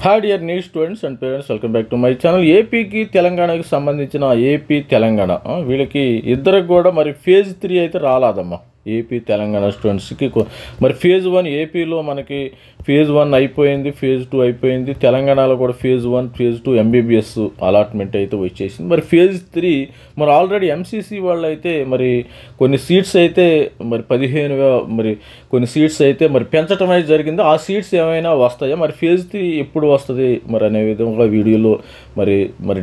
Hi dear new students and parents, welcome back to my channel. ఏపీకి తెలంగాణకి సంబంధించిన AP Telangana వీళ్ళకి ఇద్దరికి కూడా మరి ఫేజ్ 3 అయితే రాలేదమ్మా. ఏపీ తెలంగాణ స్టూడెంట్స్కి మరి ఫేజ్ 1 ఏపీలో మనకి ఫేజ్ 1 అయిపోయింది, ఫేజ్ 2 అయిపోయింది. తెలంగాణలో కూడా ఫేజ్ 1 ఫేజ్ 2 ఎంబీబీఎస్ అలాట్మెంట్ అయితే వచ్చేసింది. మరి ఫేజ్ 3 మరి ఆల్రెడీ ఎంసీసీ వాళ్ళు అయితే మరి కొన్ని సీట్స్ అయితే మరి 15 మరి కొన్ని సీట్స్ అయితే మరి పెంచడం అయితే జరిగింది. ఆ సీట్స్ ఏమైనా వస్తాయా, మరి ఫేజ్ 3 ఎప్పుడు వస్తుంది మరి అనే విధంగా వీడియోలో మరి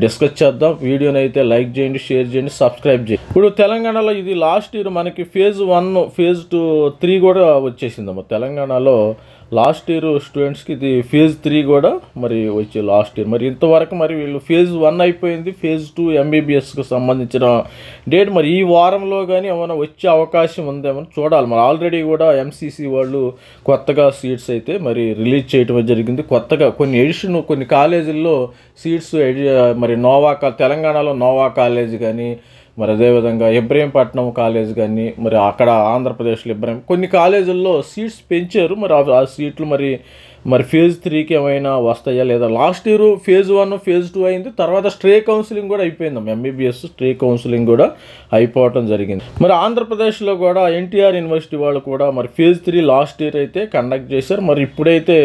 డిస్కస్ చేద్దాం. వీడియోని అయితే లైక్ చేయండి, షేర్ చేయండి, సబ్స్క్రైబ్ చేయండి. ఇప్పుడు తెలంగాణలో ఇది లాస్ట్ ఇయర్ మనకి ఫేజ్ 1 ఫేజ్ 2 3 కూడా వచ్చేసిందమ్మా. తెలంగాణలో లాస్ట్ ఇయర్ స్టూడెంట్స్కి ఇది ఫేజ్ 3 కూడా మరి వచ్చే లాస్ట్ ఇయర్. మరి ఇంతవరకు మరి వీళ్ళు ఫేజ్ 1 అయిపోయింది, ఫేజ్ 2 ఎంబీబీఎస్కి సంబంధించిన డేట్ మరి ఈ వారంలో కానీ ఏమైనా వచ్చే అవకాశం ఉందేమో చూడాలి. మరి ఆల్రెడీ కూడా ఎంసీసీ వాళ్ళు కొత్తగా సీట్స్ అయితే మరి రిలీజ్ చేయడం జరిగింది. కొత్తగా కొన్ని కాలేజీల్లో సీట్స్ మరి తెలంగాణలో నోవా కాలేజ్ కానీ మరి అదేవిధంగా ఇబ్రహీంపట్నం కాలేజ్ కానీ మరి అక్కడ ఆంధ్రప్రదేశ్లో కొన్ని కాలేజీల్లో సీట్స్ పెంచారు. మరి ఆ సీట్లు మరి ఫేజ్ 3కి ఏమైనా వస్తాయా లేదా. లాస్ట్ ఇయర్ ఫేజ్ 1 ఫేజ్ 2 అయింది, తర్వాత స్ట్రే కౌన్సిలింగ్ కూడా అయిపోయింది. ఎంబీబీఎస్ స్ట్రే కౌన్సిలింగ్ కూడా అయిపోవటం జరిగింది. మరి ఆంధ్రప్రదేశ్లో కూడా ఎన్టీఆర్ యూనివర్సిటీ వాళ్ళు కూడా మరి ఫేజ్ 3 లాస్ట్ ఇయర్ అయితే కండక్ట్ చేశారు. మరి ఇప్పుడైతే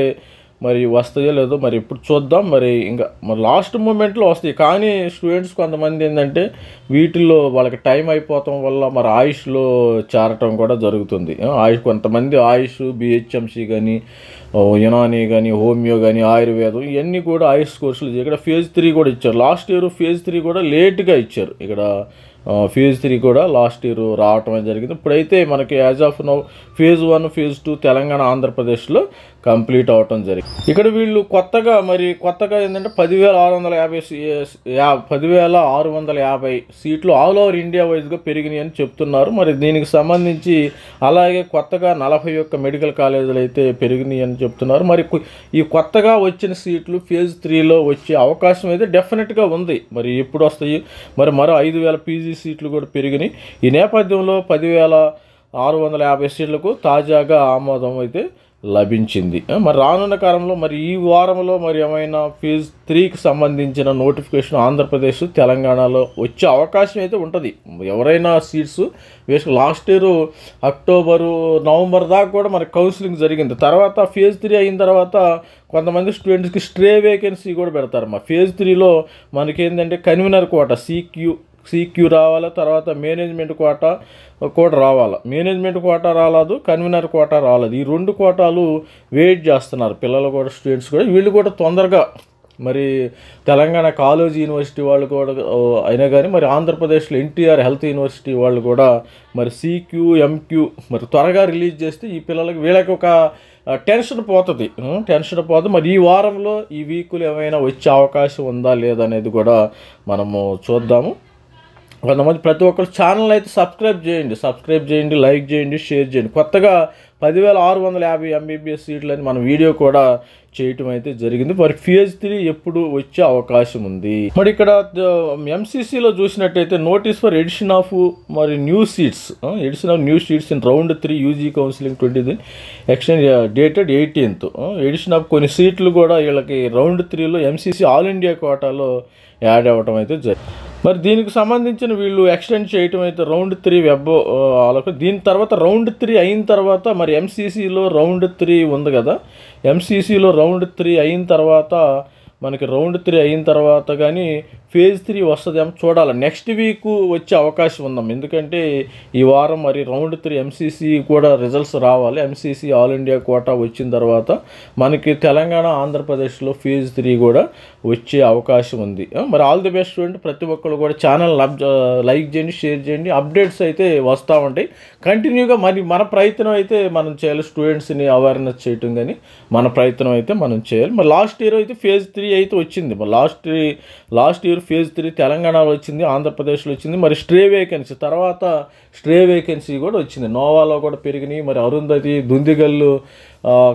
మరి వస్తాయో లేదో మరి ఇప్పుడు చూద్దాం. మరి లాస్ట్ మూమెంట్లో వస్తాయి, కానీ స్టూడెంట్స్ కొంతమంది ఏంటంటే వీటిల్లో వాళ్ళకి టైం అయిపోవటం వల్ల మరి ఆయుష్లో చేరటం కూడా జరుగుతుంది. కొంతమంది ఆయుష్, బిహెచ్ఎంసీ కానీ, యునానీ కానీ, హోమియో కానీ, ఆయుర్వేదం ఇవన్నీ కూడా ఆయుష్ కోర్సులు ఇక్కడ ఫేజ్ 3 కూడా ఇచ్చారు. లాస్ట్ ఇయర్ ఫేజ్ 3 కూడా లేట్గా ఇచ్చారు. ఇక్కడ ఫేజ్ 3 కూడా లాస్ట్ ఇయర్ రావటం జరిగింది. ఇప్పుడైతే మనకి as of now phase 1 phase 2 Telangana ఆంధ్రప్రదేశ్లో కంప్లీట్ అవటం జరిగింది. ఇక్కడ వీళ్ళు కొత్తగా ఏంటంటే 10,650 సీట్లు ఆల్ ఓవర్ ఇండియా వైజ్గా పెరిగినాయి అని చెప్తున్నారు. మరి దీనికి సంబంధించి అలాగే కొత్తగా 41 మెడికల్ కాలేజీలు అయితే పెరిగినాయి అని చెప్తున్నారు. మరి ఈ కొత్తగా వచ్చిన సీట్లు ఫేజ్ 3లో వచ్చే అవకాశం అయితే డెఫినెట్గా ఉంది. మరి ఎప్పుడు వస్తాయి, మరో 5,000 పీజీ సీట్లు కూడా పెరిగినాయి. ఈ నేపథ్యంలో 10,650 సీట్లకు తాజాగా ఆమోదం అయితే లభించింది. మరి రానున్న కాలంలో మరి ఈ వారంలో మరి ఏమైనా ఫేజ్ 3కి సంబంధించిన నోటిఫికేషన్ ఆంధ్రప్రదేశ్ తెలంగాణలో వచ్చే అవకాశం అయితే ఉంటుంది. ఎవరైనా seats last year October November దాకా కూడా మరి కౌన్సిలింగ్ జరిగింది. తర్వాత ఫేజ్ 3 అయిన తర్వాత కొంతమంది స్టూడెంట్స్కి స్ట్రే వేకెన్సీ కూడా పెడతారు. మా ఫేజ్ 3లో మనకేంటంటే కన్వీనర్ కోట సీక్యూ రావాలి, తర్వాత మేనేజ్మెంట్ కోటా కూడా రావాలి. మేనేజ్మెంట్ కోటా రాలేదు, కన్వీనర్ కోటా రాలేదు. ఈ 2 కోటాలు వెయిట్ చేస్తున్నారు పిల్లలు కూడా, స్టూడెంట్స్ కూడా. వీళ్ళు కూడా తొందరగా మరి తెలంగాణ కాలేజ్ యూనివర్సిటీ వాళ్ళు కూడా అయినా కానీ మరి ఆంధ్రప్రదేశ్లో ఎన్టీఆర్ హెల్త్ యూనివర్సిటీ వాళ్ళు కూడా మరి సీక్యూ ఎంక్యూ మరి త్వరగా రిలీజ్ చేస్తే ఈ వీళ్ళకి ఒక టెన్షన్ పోతుంది. మరి ఈ వారంలో ఈ వీకులు ఏమైనా వచ్చే అవకాశం ఉందా లేదా అనేది కూడా మనము చూద్దాము. కొంతమంది ప్రతి ఒక్కరు ఛానల్ అయితే సబ్స్క్రైబ్ చేయండి, లైక్ చేయండి, షేర్ చేయండి. కొత్తగా 10,650 ఎంబీబీఎస్ సీట్లు అని మన వీడియో కూడా చేయటం అయితే జరిగింది. మరి ఫేజ్ 3 ఎప్పుడు వచ్చే అవకాశం ఉంది. మరి ఇక్కడ ఎంసీసీలో చూసినట్టయితే notice for addition of new seats in round 3 UG counselling 20 extend dated 18th. Addition of కొన్ని సీట్లు కూడా వీళ్ళకి రౌండ్ 3లో ఎంసీసీ ఆల్ ఇండియా కోటాలో యాడ్ అవ్వటం అయితే జరిగింది. మరి దీనికి సంబంధించిన వీళ్ళు ఎక్స్టెండ్ చేయటం అయితే రౌండ్ 3 దీని తర్వాత రౌండ్ 3 అయిన తర్వాత మరి ఎంసీసీలో రౌండ్ 3 ఉంది కదా, ఎంసీసీలో రౌండ్ 3 అయిన తర్వాత మనకి రౌండ్ 3 అయిన తర్వాత కానీ ఫేజ్ 3 వస్తుందేమో చూడాలి. నెక్స్ట్ వీక్ వచ్చే అవకాశం ఉందాం, ఎందుకంటే ఈ వారం మరి రౌండ్ 3 ఎంసీసీ కూడా రిజల్ట్స్ రావాలి. ఎంసీసీ ఆల్ ఇండియా కోటా వచ్చిన తర్వాత మనకి తెలంగాణ ఆంధ్రప్రదేశ్లో ఫేజ్ 3 కూడా వచ్చే అవకాశం ఉంది. మరి ఆల్ ది బెస్ట్ స్టూడెంట్. ప్రతి ఒక్కరు కూడా ఛానల్ లైక్ చేయండి, షేర్ చేయండి. అప్డేట్స్ అయితే వస్తూ ఉంటాయి కంటిన్యూగా. మరి మన ప్రయత్నం అయితే మనం చేయాలి, స్టూడెంట్స్ని అవేర్నెస్ చేయటం కానీ మన ప్రయత్నం అయితే మనం చేయాలి. మరి లాస్ట్ ఇయర్ అయితే ఫేజ్ 3 అయితే వచ్చింది. మరి లాస్ట్ ఇయర్ ఫేజ్ 3 తెలంగాణలో వచ్చింది, ఆంధ్రప్రదేశ్లో వచ్చింది. మరి స్ట్రే వేకెన్సీ కూడా వచ్చింది. నోవాలో కూడా పెరిగినాయి. మరి అరుంధతి, దుందిగల్లు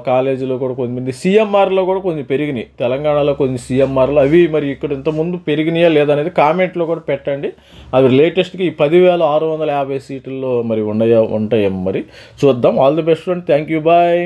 కాలేజీలో కూడా కొంతమంది, సిఎంఆర్లో కూడా కొన్ని పెరిగినాయి. తెలంగాణలో కొన్ని సిఎంఆర్లు అవి మరి ఇక్కడ ఇంతకుముందు పెరిగినాయా లేదనేది కామెంట్లో కూడా పెట్టండి. అవి లేటెస్ట్గా ఈ 10,650 సీట్లలో మరి ఉంటాయేమో మరి చూద్దాం. All the best friend. Thank you, bye.